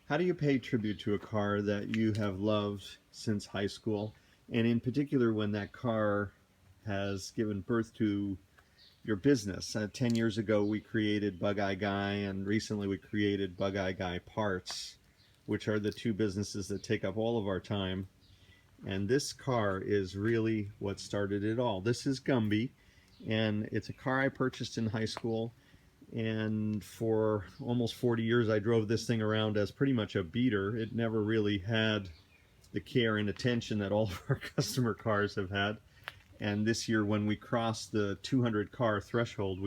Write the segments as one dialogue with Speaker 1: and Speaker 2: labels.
Speaker 1: How do you pay tribute to a car that you have loved since high school, and in particular when that car has given birth to your business? 10 years ago, we created Bugeye Guy, and recently we created Bugeye Guy Parts, which are the two businesses that take up all of our time. And this car is really what started it all. This is Gumby, and it's a car I purchased in high school. And for almost 40 years, I drove this thing around as pretty much a beater. It never really had the care and attention that all of our customer cars have had. And this year, when we crossed the 200 car threshold,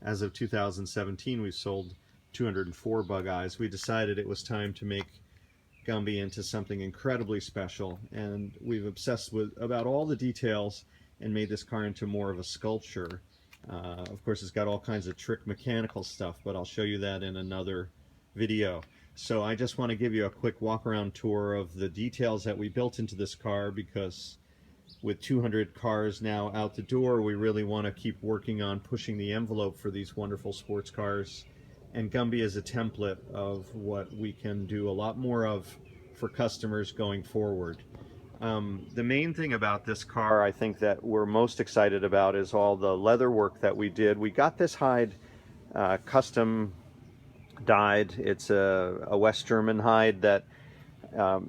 Speaker 1: as of 2017, we sold 204 Bugeyes. We decided it was time to make Gumby into something incredibly special, and we've obsessed about all the details and made this car into more of a sculpture. Of course, it's got all kinds of trick mechanical stuff, but I'll show you that in another video. So I just want to give you a quick walk around tour of the details that we built into this car, because with 200 cars now out the door, we really want to keep working on pushing the envelope for these wonderful sports cars. And Gumby is a template of what we can do a lot more of for customers going forward. The main thing about this car, I think, that we're most excited about is all the leather work that we did. We got this hide custom dyed. It's a West German hide that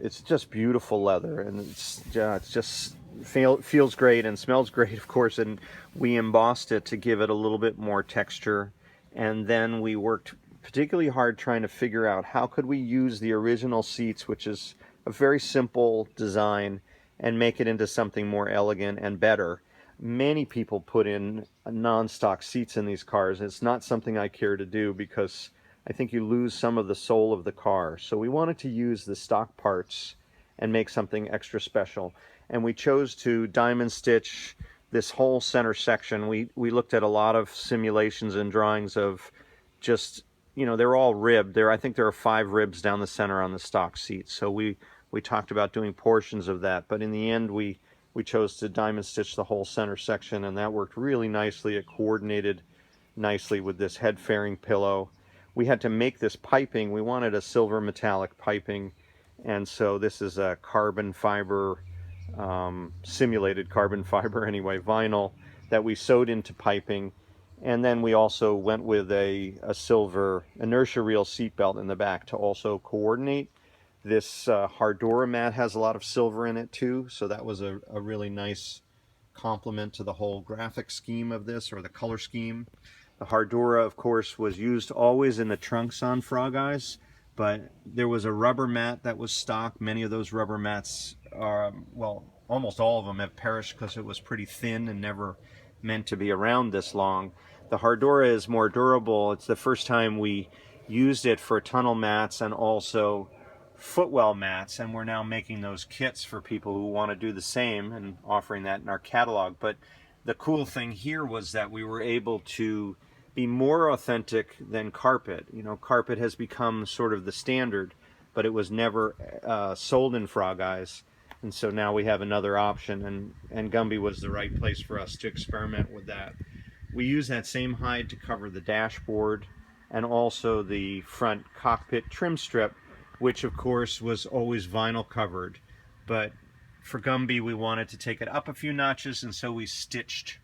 Speaker 1: it's just beautiful leather, and it's just feels great and smells great, of course. And we embossed it to give it a little bit more texture. And then we worked particularly hard trying to figure out how could we use the original seats, which is a very simple design, and make it into something more elegant and better. Many people put in non-stock seats in these cars. It's not something I care to do because I think you lose some of the soul of the car. So we wanted to use the stock parts and make something extra special. And we chose to diamond stitch this whole center section. We looked at a lot of simulations and drawings of just, they're all ribbed. I think there are 5 ribs down the center on the stock seat. So we talked about doing portions of that, but in the end we chose to diamond stitch the whole center section, and that worked really nicely. It coordinated nicely with this head fairing pillow. We had to make this piping. We wanted a silver metallic piping, and so this is a carbon fiber, simulated carbon fiber anyway, vinyl that we sewed into piping. And then we also went with a silver inertia reel seat belt in the back to also coordinate. This Hardora mat has a lot of silver in it too, so that was a really nice complement to the whole graphic scheme of this, or the color scheme. The Hardora, of course, was used always in the trunks on Frog Eyes, but there was a rubber mat that was stock. Many of those rubber mats are, well, almost all of them have perished because it was pretty thin and never meant to be around this long. The Hardora is more durable. It's the first time we used it for tunnel mats and also footwell mats, and we're now making those kits for people who want to do the same and offering that in our catalog. But the cool thing here was that we were able to be more authentic than carpet. Carpet has become sort of the standard, but it was never sold in Frog Eyes. And so now we have another option, and Gumby was the right place for us to experiment with that. We use that same hide to cover the dashboard and also the front cockpit trim strip, which of course was always vinyl covered. But for Gumby, we wanted to take it up a few notches, and so we stitched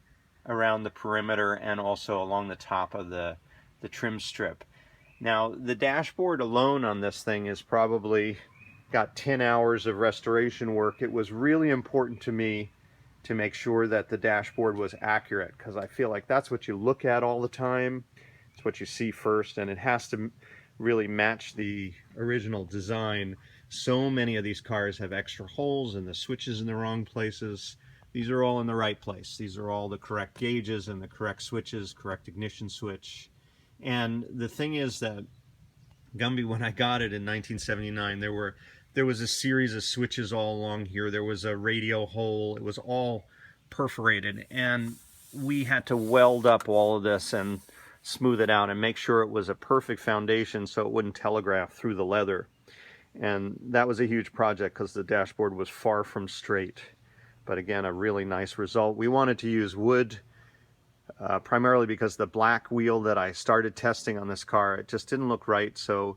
Speaker 1: around the perimeter and also along the top of the trim strip. Now, the dashboard alone on this thing is probably got 10 hours of restoration work. It was really important to me to make sure that the dashboard was accurate, because I feel like that's what you look at all the time. It's what you see first, and it has to really match the original design. So many of these cars have extra holes and the switches in the wrong places. These are all in the right place. These are all the correct gauges and the correct switches, correct ignition switch. And the thing is that Gumby, when I got it in 1979, there was a series of switches all along here. There was a radio hole. It was all perforated, and we had to weld up all of this and smooth it out and make sure it was a perfect foundation so it wouldn't telegraph through the leather. And that was a huge project because the dashboard was far from straight. But again, a really nice result. We wanted to use wood primarily because the black wheel that I started testing on this car, it just didn't look right. So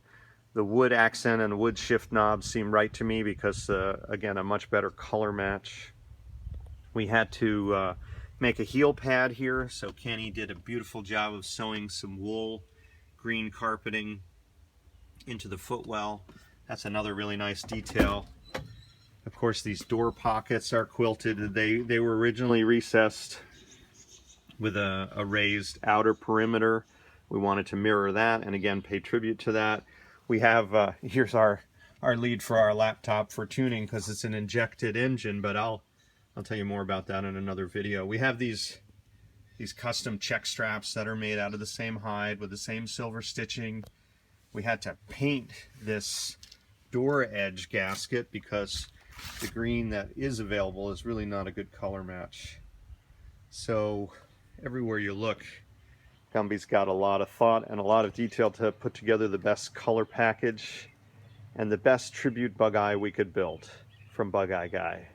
Speaker 1: The wood accent and wood shift knobs seem right to me because, again, a much better color match. We had to make a heel pad here, so Kenny did a beautiful job of sewing some wool green carpeting into the footwell. That's another really nice detail. Of course, these door pockets are quilted. They were originally recessed with a raised outer perimeter. We wanted to mirror that and again pay tribute to that. We have, here's our lead for our laptop for tuning because it's an injected engine, but I'll tell you more about that in another video. We have these custom check straps that are made out of the same hide with the same silver stitching. We had to paint this door edge gasket because the green that is available is really not a good color match. So everywhere you look, Gumby's got a lot of thought and a lot of detail to put together the best color package and the best tribute Bugeye we could build from Bugeye Guy.